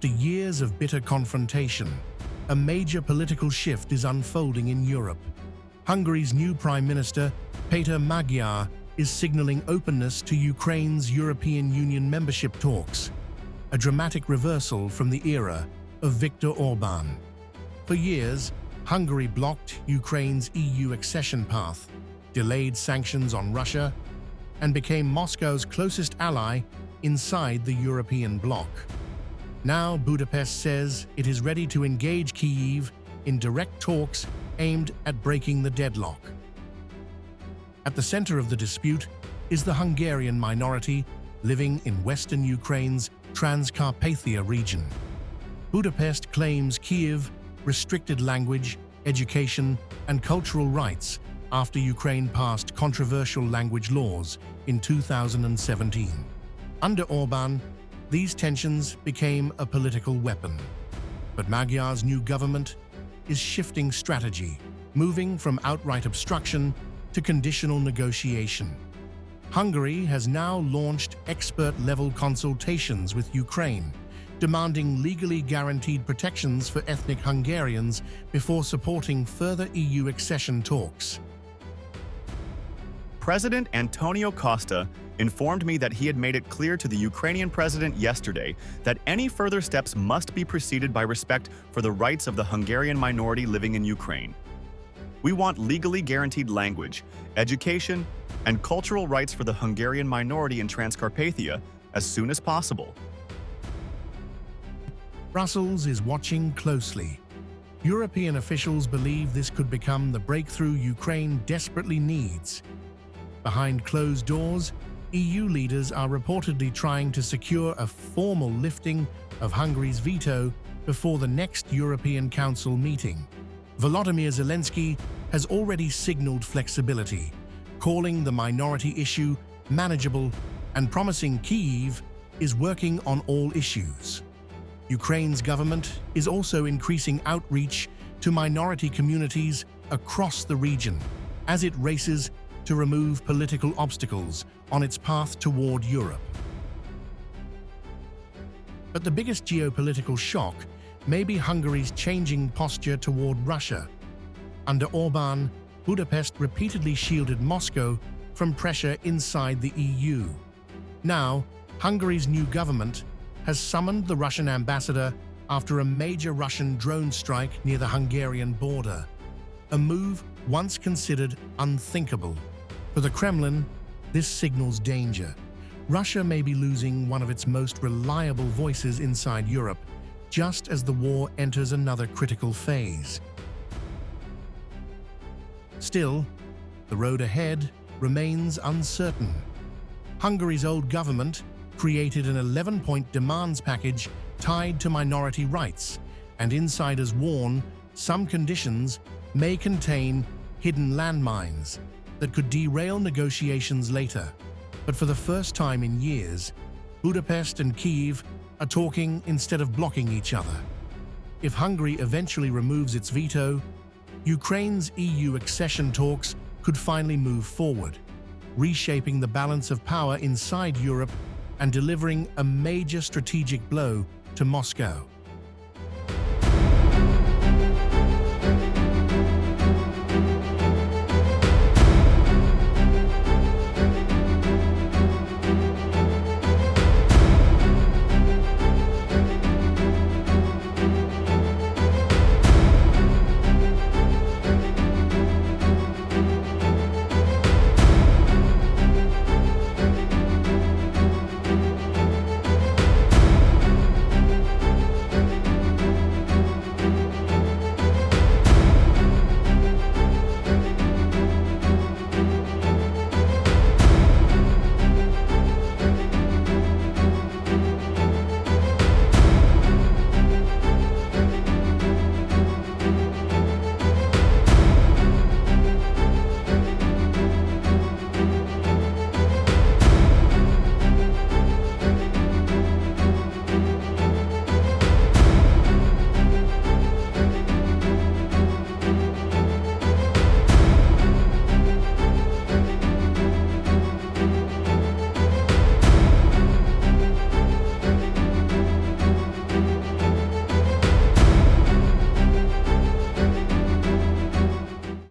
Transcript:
After years of bitter confrontation, a major political shift is unfolding in Europe. Hungary's new Prime Minister, Péter Magyar, is signaling openness to Ukraine's European Union membership talks, a dramatic reversal from the era of Viktor Orbán. For years, Hungary blocked Ukraine's EU accession path, delayed sanctions on Russia, and became Moscow's closest ally inside the European bloc. Now Budapest says it is ready to engage Kyiv in direct talks aimed at breaking the deadlock. At the center of the dispute is the Hungarian minority living in western Ukraine's Transcarpathia region. Budapest claims Kyiv restricted language, education, and cultural rights after Ukraine passed controversial language laws in 2017. Under Orbán, these tensions became a political weapon. But Magyar's new government is shifting strategy, moving from outright obstruction to conditional negotiation. Hungary has now launched expert-level consultations with Ukraine, demanding legally guaranteed protections for ethnic Hungarians before supporting further EU accession talks. President Antonio Costa informed me that he had made it clear to the Ukrainian president yesterday that any further steps must be preceded by respect for the rights of the Hungarian minority living in Ukraine. We want legally guaranteed language, education, and cultural rights for the Hungarian minority in Transcarpathia as soon as possible. Brussels is watching closely. European officials believe this could become the breakthrough Ukraine desperately needs. Behind closed doors, EU leaders are reportedly trying to secure a formal lifting of Hungary's veto before the next European Council meeting. Volodymyr Zelenskyy has already signaled flexibility, calling the minority issue manageable and promising Kyiv is working on all issues. Ukraine's government is also increasing outreach to minority communities across the region as it races to remove political obstacles on its path toward Europe. But the biggest geopolitical shock may be Hungary's changing posture toward Russia. Under Orbán, Budapest repeatedly shielded Moscow from pressure inside the EU. Now, Hungary's new government has summoned the Russian ambassador after a major Russian drone strike near the Hungarian border, a move once considered unthinkable. For the Kremlin, this signals danger. Russia may be losing one of its most reliable voices inside Europe, just as the war enters another critical phase. Still, the road ahead remains uncertain. Hungary's old government created an 11-point demands package tied to minority rights, and insiders warn some conditions may contain hidden landmines that could derail negotiations later. But for the first time in years, Budapest and Kyiv are talking instead of blocking each other. If Hungary eventually removes its veto, Ukraine's EU accession talks could finally move forward, reshaping the balance of power inside Europe and delivering a major strategic blow to Moscow.